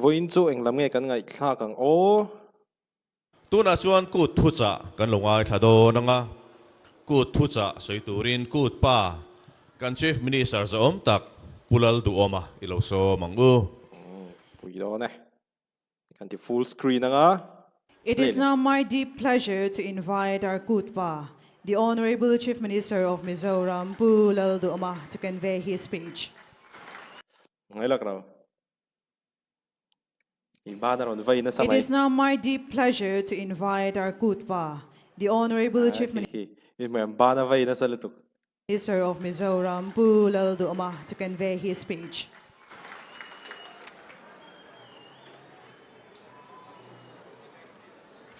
voin chu eng lam nge kan ngai thla kang o tu na chuan kut thu cha kan longai thado nanga kut thu cha soiturin kut pa kan chief minister za om tak Pu Lalduhoma ilo so mangu pui do ne kan ti full screen anga It is now my deep pleasure to invite our KUT PA, the Honorable Chief Minister of Mizoram, Pu Lalduhoma, to convey his speech. ngai lak raw I ba na ron vai na It samai is now my deep pleasure to invite our KUT PA, the Honorable Chief I me ba na vai na salutuk Minister of Mizoram, Pu Lalduhoma, to convey his speech.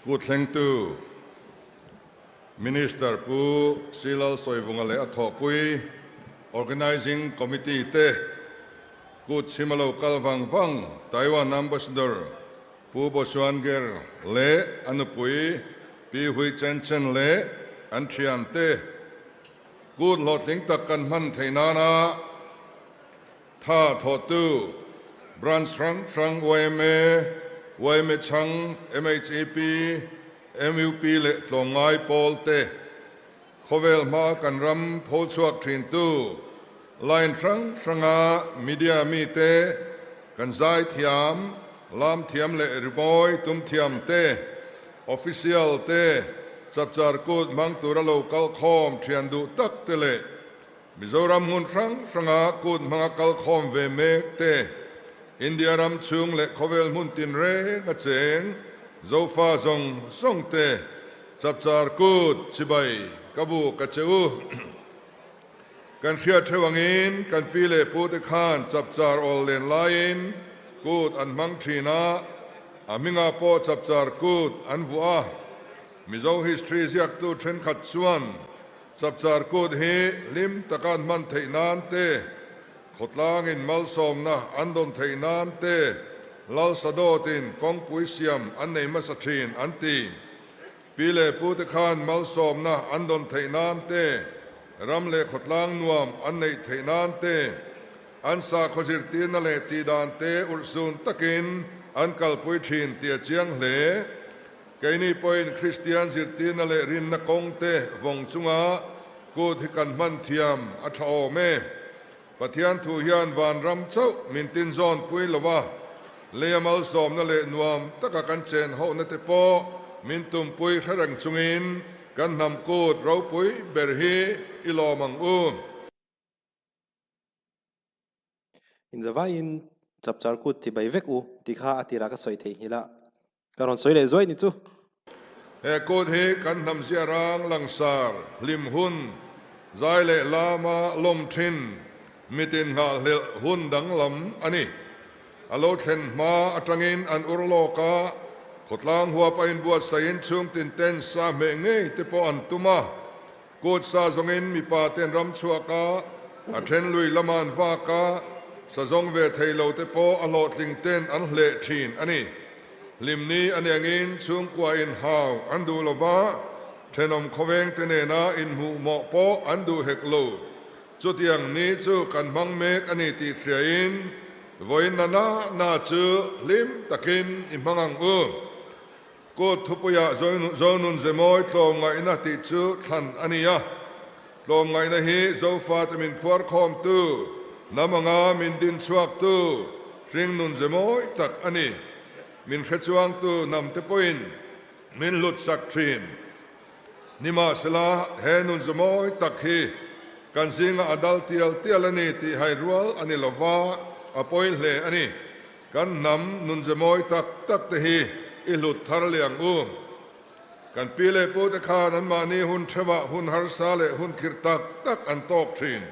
Good thing to Minister Pu Silal Soivungale Athopui Organizing Committee Te Good Simalo Kalvang Vang Taiwan Ambassador Pu Boswanger Le Anupui Pi Hui Chen Chen Le Antrian Te Good Loting Takan Man Thainana Tha Thotu Branch Trang Weme Weme Chang MHAP MUP Le Tlongai Polte Khovel Ma Kanram Polchuak Trin Tu Line Tranga Media Mi Te Kanzai Thiam Lam Thiam Le Riboy Tum Thiam Te Official Te Chapchar Kut Mang Tura Local Khom Triandu Tak Tele Mizoram Hun Tranga Kut Manga Kal Khom Ve Mek Te India Ram Chung Le Khovel Muntin Re Ngacheng Zofa Zong Song Te Chapchar Kut Chibai Kabu Kacheu Kan Khia Thewangin Kan Pile Pute Khan Chapchar All Len Lain Kut An Mang Trina Aminga Po Chapchar Kut An Vua Mizo History Ziak Tu Tren Khat Chuan Chapchar Kut Hi Lim Takan Man Theinan Te Khotlang in Malsom na Andon Theinan Te Lal Sadotin Kong Puisiam Annei Masatrin Anti Pile Pute Khan Malsom na Andon Theinan Te Ramle Khotlang Nuam Annei Theinan Te Ansa Khosirtin Le Tidan Te Ursun Takin Ankal Puithin Tia Chiang Le Kaini Point Christian Zirtin Le Rin Na Kong Te Vong Chunga Kut Hikan Man Thiam Athao Me Pathian Thu Hian Van Ram Chau Mintin Zon Pui Lova Leamal Som Na Le Nuam Taka Kan Chen Ho Na Te Po Mintum Pui Kharang Chungin Kan Nam Kut Rau Pui Berhi Ilo Mang in zawa in Chapchar Kut ti bai vek u ti kha atira ka soi thei hila karon soi le zoi ni chu He Kut Hi Kan Nam Ziarang Langsar Lim Hun Zai Le Lama Lom Thin Mitin Nga Le Hun Dang Lam Ani Alo Then Ma Atangin An Urloka Khotlang Hua Pain Buat Sayin Chung Tin Ten Sa Me Ngei Te Po An Tuma Kut Sa Zongin Mi Pa Ten Ram Chuaka Athen Lui Laman Vaka Sa Zong Ve Thei Lo Te Po Alot Ling Ten An Le Thin Ani Limni Anyangin Chung Kwa In Hao Andu Lova Thenom Khoveng Tenena In Mu Mo Po Andu Hek Lo Chutiang Ni Chu Kan Mang Mek Ani Ti Thriain Voin Nana Na Chu Lim Takin Imangang Kut Thupuya Zonun Zemoy Tlom Ngai Na Ti Chu Than Ania Tlom Ngai Na Hi Zofa Tamin Phuar Khom Tu Namanga Min Din Chuak Tu Ring Nun Zemoy Tak Ani Min Khechuang Tu Nam Te Poin Min Lut Sak Trin Nima Sela He Nun Zemoy Tak Hi Kan Singa Adal Tial Tial Ani Ti Hai Rual Ani Lova Apoil Le Ani Kan Nam Nun Zemoy Tak Tak Te Hi Ilut Thar Liang Kan Pile Pute Khan An Mani Hun Thewa Hun Har Sale Hun Kirtak Tak An Tok Trin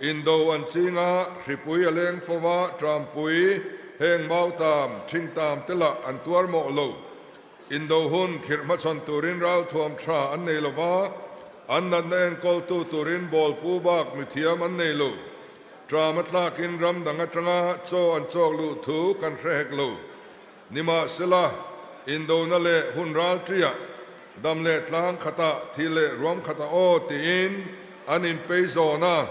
Indo An Singa Ripui Aleng Fowa Trampui Heng Mau Tam Ting Tam Tela An Tuar Mo Lo Indo Hun Kirmachon Turin Ral Tuam Tra An Neilova An Nan Kol Tu Turin Bol Pubak Mithiam An Neilu Tramatla Kin Ram Dangatranga Cho An Chok Lu Tu Kan Shrek Lo Nima Sila Indo Nale Hun Ral Tria Damle Tlang Khata Thile Rom Khata O Tiin An In Peizona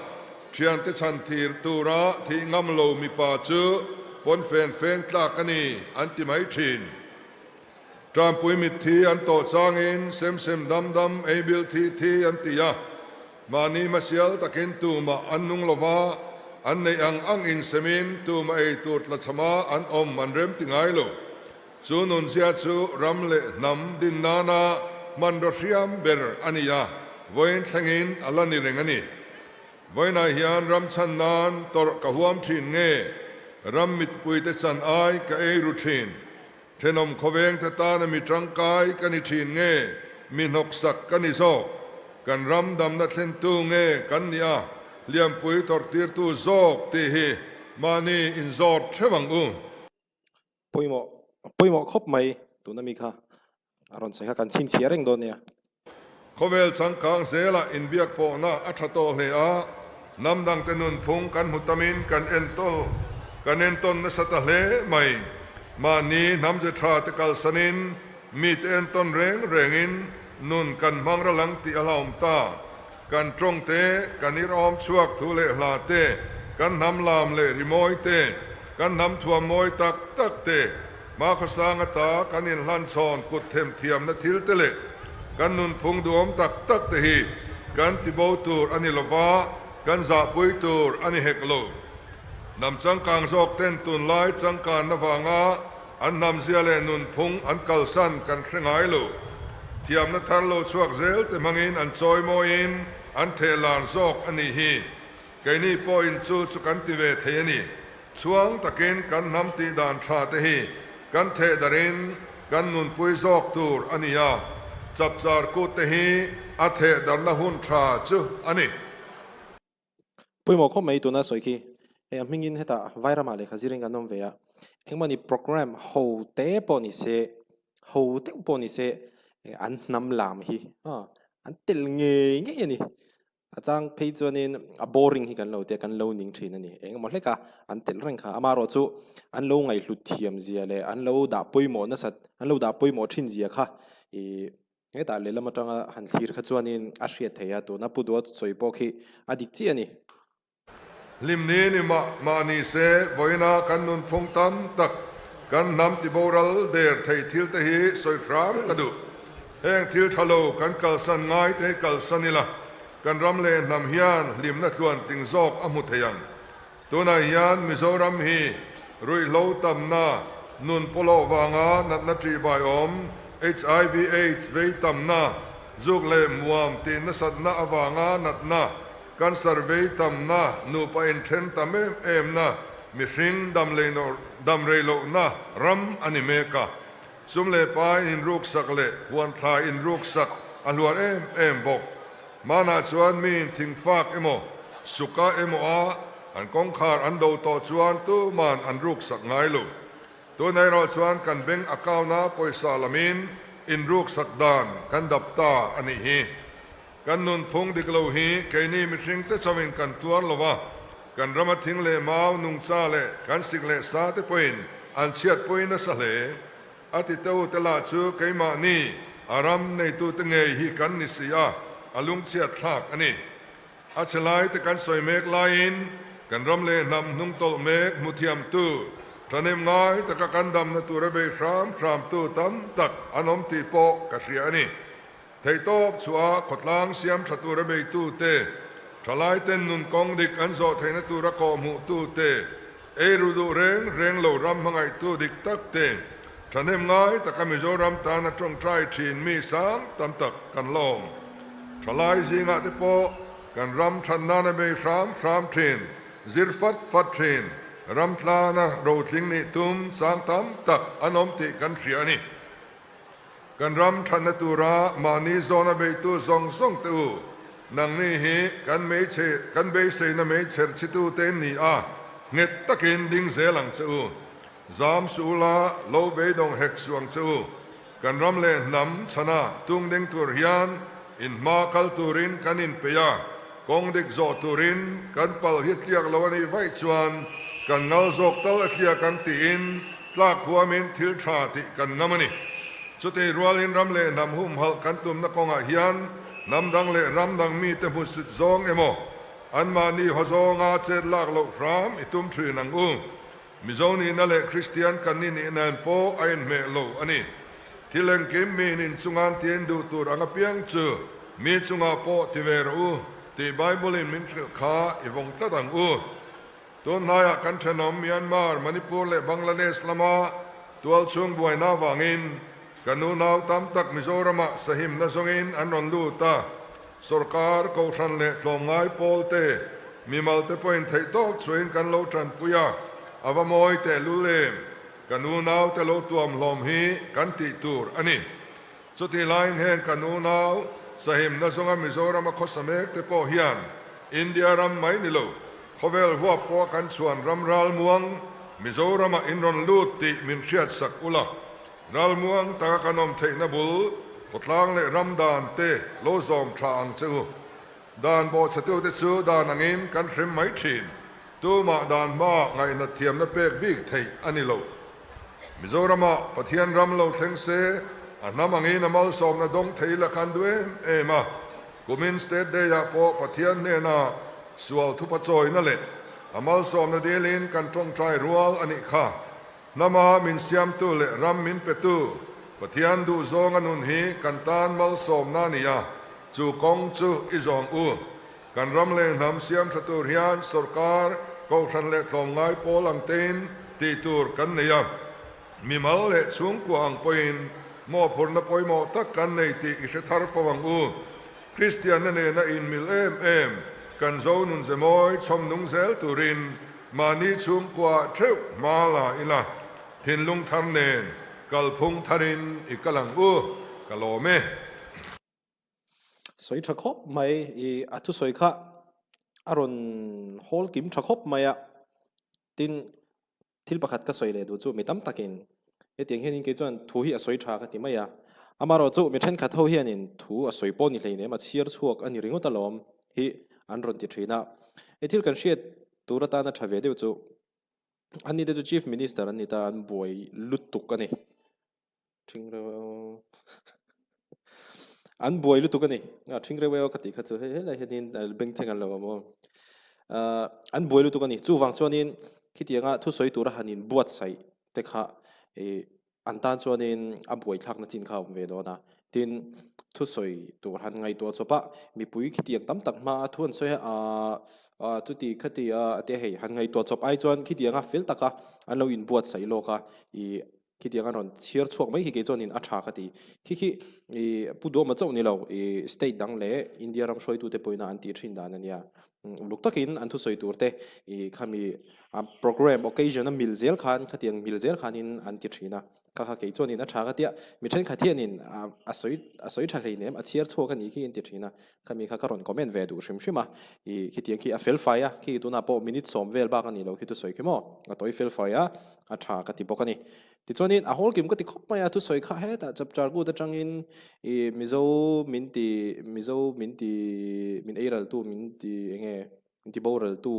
Trian Te Chan Thir Tura Thi Ngam Lo Mi Pa Chu ปนเฟนเฟงตลากันนี่อันติไม่ชินตรามปุยมิตรทีอันโตจางอินเซมดำเอบิลทีอันติยามานีมาเสียลตะกินตูมาอันนุงลวาอันในอังอินเซมินตูมาไอตูดละชมาอันอมมันเริ่มติงไงโลจูนุนเสียจูรำเละนำดินนานามันรเสียมเบอร์อันนี้ยาวันทั้งอินอัลลอฮ์นี่เรื่องอันนี้วันอาฮิอันรำชันนานตอร์กะหัวมทินเงรำมิดปุยเตชันไอกะเอรูทินเทนอมขเวงเตตานมิตรังกายกันนิทินเงมีนกสักกันนิโซกันรำดำนัดเซนตูเงกันเนียเลียมปุยตอร์ตีร์ตูโซกตีฮีมานีอินโซดเทวังอุปุยโมครบไหมตัวนั้นมีค่ะอารอนใส่กันชินเสียเร่งโดนเนี่ยขเวลสังกังเซละอินเบียกโปนาอัฐโตเฮียนำดังเตนุนพงกันมุตมินกันเอ็นโตนนสตะเลไม่มานีนำเจตราตกัลสนินมีเอ็นต้นเร่งอินนุนกันมังระลังติอลามตากันตรงเตกันนิรอมชวกทุเลลาเตกันนำลามเลริโมยเตกันนำทัวมอยตักเตมาขสางตากันอินลันซอนกุดเทมเทียมนาทิลเตเลกันนุนพงดวมตักเตฮีกันติโบตูร์อันนิลวากันซาปุยตูร์อันนิเฮกโลนำจังกังซอกเต้นตุนไลจังการนวางาอันนำเสียเลนุนพงอันกัลสันกันเสงไงโลเทียมนัทารโลชวกเซลแต่มังอินอันจอยโมอินอันเทลาร์ซอกอันนี้ฮีไกนี่ปอินจูสุกันติเวเทนีช่วงตะเกนกันนำตีดานชาเตฮีกันเทดารินกันนุนปุยซอกตูร์อันนี้ยาจับจาร์กุตเตฮีอาเทดาร์ละหุนชาจูอันนี้ปุยโมครบไหมตัวนั้นสวยคีมิงินเหตุไวรัสมาเลยค่ะสิเรื่องกันน้องเวียมันนี่โปรแกรมโฮเตปนิเซอันนำลามฮีอันติลเงี้ยนี่อาจารย์เพจวันนี้boring ฮีกันเราแต่กันเราหนิงทีนั่นนี่มันเลยค่ะอันติลเรื่องค่ะอามารอจูอันเราไงลุดเทียมเสียเลยอันเราด่าปุยโมนั่นสัตอันเราด่าปุยโมชินเสียค่ะแต่เลยละมาจังหันทีร์ขจวนนี้อาเซียนเทียตัวนับปุดวัดสวยปอกฮีอดีตจีนี่ลิมนี้นี่มานีเซวันนากันนุนพงตั้มตักกันนำติโบรัลเดร์ไทยทิลเตฮีสวยฟรามกระดูแห่งทิลทะโลกันกัลสันง่ายเตกัลสันนี่ละกันรำเลนนำฮิยานลิมนัทวนติงซอกอมุทยังตัวนายฮิยานมิโซรัมฮีรุยโลตัมนานุนโปโลวางานัทรีบายอม HIV AIDS เวตัมนาจุกเลมวามตีนสัตนาอวางานัทนากันสร์เวตัมนานูปอินเทนตัมเอมนามิชิงดัมเรโลนารัมอนิเมกาสุมเลปายอินรูกสักเลวันทาอินรูกสักอันวันเอมบกมานาชวนมีทิงฟากเอโมสุกาเอโมอาอันกองคาร์อันโดต่อชวนตูมันอันรูกสักไงลูตัวในเราชวนกันเบ่งอากาวนาปอยซาลามินอินรูกสักดานกันดับตาอันนี้ฮีกันนุนพงดิกโลฮีแค่นี้มิชิงเตชวินกันตัวลวะกันรำทิ้งเลมาว์นุงซาเลกันสิกเลซาเตปอยน์อันเชียดปอยน์นัสเลอาทิตย์เต้าตลาดชูไกมานีอารามในตัวตั้งเงยฮีกันนิสยาอลุงเชียดทักอันนี้อาชลายแต่กันสวยเมกลายน์กันรำเลนำนุ่งโตเมกมุทิยมตูท่านเอ็มง่ายแต่กันดำในตัวระเบิดสามตูตั้มตักอนอมตีโปกเสียนี่ไทยโตบชัวขดล้างเสียมตัวระเบิดตูเตทลายเต้นนุนกองดิกอันโซไทยนตัวระกอมูตูเตรูดูเร่งเหล่ารำมังไอตูดิกตักเตท่านเอ็มง่ายแต่กันมิโซรำตาณตรงใจทีนมีสามตั้มตักกันลมทลายสิงห์ติโปกันรำชันนาในเบสามทีนซิรฟัดทีนรำทลานะโรทิงนิตุมสางตั้มตักอนอมติกันเสียนี่กันรำชันนตุระมานีโซนเบตุซองตูนังนี่ฮีกันเมเชกันเบเซนเมเชรชิตูเตนนี่เงตตะกินดิงเซลังจูจามสุลาโลเบดงเฮกสวงจูกันรำเลนำชนะตุงเดงตุรยานอินมาคัลตูรินกันอินเปียกงดิกโซตูรินกันปัลฮิตเลียกลวนีไวจวนกันเงาโซกตัลเลียกันตีอินลากหัวมินทิลชาติกันงามนี่สุดที่รัวลินรำเลนำหุ่มหัลกันตุมนักกงอาฮิยันนำดังเลรำดังมีเตมุสุดซองเอโมอันมานีฮอซองอาเจดลากโลฟรามอิตุมทรีนังอุ มิโซนีนั่นแหละคริสเตียนกันนี่นี่นั่นโปไอ้เมโลอันนี้ที่เล่นเกมมีนินสุงานเตียนดูตัวรังเปียงจูมีสุงาโปที่เวรูที่ไบเบิลินมินส์ข้าอีวงตะดังตัวนายกันชนมเมียนมาร์มณิปุรและบังกลาเทศละมาตัวช่วงบวยนาวังอินกันนูนาวตามตักมิโซรามะสหิมนาซงอินอันนนลูตาสุรการกชันเละลงง่ายโปลเตมีมัลเตปอินไทยโตช่วยกันโลจันปุยาอวมอยเตลุเลมกันนูนาวเตโลตัวมลมฮีกันติตูร์อันนี้สุดที่ไลน์แห่งกันนูนาวสหิมนาซงมิโซรามะขสเมกเตโปฮิยันอินเดียรัมไม่นิโลขเวลหัวปอกันส่วนรำรัลมวงมิโซรามะอินรอนลูติมินเชียดสักอุลารัลมวงตากันนมเทนบุลขดลางเลรำดานเตโลซอมทางเจูดานโบสติวเตจูดานงินกันเข็มไม่ชินตัวมาดานมาไงนัดเทียมนับเป็กบิ๊กไทยอันนี้โลมิโซรามะปะเทียนรำโลเทงเซอันน้ำงินมัลซอมนัดงไทยละกันด้วยมากุมินสเตตเดียโปปะเทียนเนนาสวลทุปจอยนั่นแหละอามัลสอมนาเดลินกันตรงใจรัวอันนี้ค่ะนามามินเซียมตุเลรัมมินเปตุปะเทียนดูซองอนุนฮีกันตานมัลสอมนานียาจูกงจูอิจองกันรำเลนนำเสียมสตูริยานสุรการกอชันเล็กลงไงโปลังเตนตีตูร์กันเนียมีมัลเล็สูงกว่าอังปอินมอผลนปอยมอตักกันในตีอิสทาร์ฟวังคริสเตียนนั่นเองนะอินมิลเอ็มกันโซนุนเซมอยชมนุงเซลตุรินมานีชุงกว่าเทวมาลาอิละทินลุงทำเนนกัลพงทารินอีกกลังกะโลเมสวยชะคบไหมอัตุสวยค่ะอารอนฮอลกิมชะคบไหมตินทิลประคัดก็สวยเลยดูจู่ไม่ตั้มตะกินเตียงเฮียนินเกจวนทูฮีสวยชากันที่ไม่อามาเราจู่ไม่เช่นขัดเท่าเฮียนินทูสวยปนนี่เลยเนี่ยมาเชียร์ชวกอันนี้ริงอุตลอมฮีอันรอนติดชีนะที่กันเชียร์ตัวรัตนาชาเวเดียวจู่อันนี้เดี๋ยว Chief Minister อันนี้ตาอันบวยลุดตุกกันนี่ถึงเราอันบวยลุดตุกกันนี่ถึงเราเอาคติขัดเฮ้ยอะไรเห็นนี่เบ่งเทงันเราบ่อันบวยลุดตุกกันนี่จู่ฟังส่วนนี้คิดยังไงทุกสวยตัวรัตนินบวชใส่แต่ข้าอันตานส่วนนี้อันบวยทักนัดจินข้าวเวโดนะทินทุสอยตัวหันไงตัวจบะมีปุ๋ยคิดยังตั้มตักมาทุนสวยทุติคติเตะให้หันไงตัวจบไอจวนคิดยังฟิลตักอันเราอินบวชใส่โลกคิดยังอันรอนเชียร์ช่วงไม่คิดจวนอินอัชาคติคิดผู้ดูมาเจ้านี่เราสเตทดังเล่อินเดียรำช่วยตัวเตปอยน่าอันตีชินดานันยาลูกตะกินอันทุสอยตัวเตะขามีโปรแกรม occasion นั้นมิลเซลขันคิดยังมิลเซลขันอินอันตีชินะข้าเกี่ยวนี่นะชาก็เดียมิเช่นขัดเทียนินสวยทะเลเนี่ยเชียร์ทัวกันอีกที่อินติดนะข้ามีข้ากรอนคอมเมนต์เวดูชิมคิดยังคิดเฟลไฟคิดตัวน่าพอมินิทสอมเวลบ้างกันนี่เราคิดตัวสวยขึ้นมั้งตัวเฟลไฟชาก็ติบอกกันนี่ที่ส่วนนี้ฮอลกิมก็ติคบมาตัวสวยข้าเฮ้แต่จับจาร์กูแต่จังอินมิโซมินเอรัลตูมินตีบอรัลตู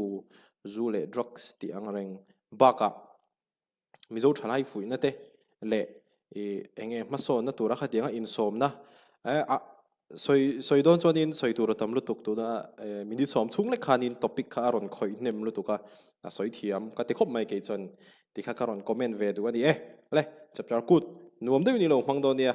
จูเล่ดรักส์ที่อังเริงบ้ากะมิโซทลายฝุ่นนั่นเต้เละมาสอนนะตัวรักเดียงอินสมนะสวยโดนส่วนนี้สวยตัวเราทำลุตุกตัวนะมินิสอมทุ่งเล็กขานินท็อปิกข้ารอนคอยเนมลุตุกะสวยเทียมก็ติคบไม่เกี่ยจนที่ข้าการอนคอมเมนต์เวดูกันดีเล่จับจาร์กุดนวมได้วินิโลฟังโดนเนี่ย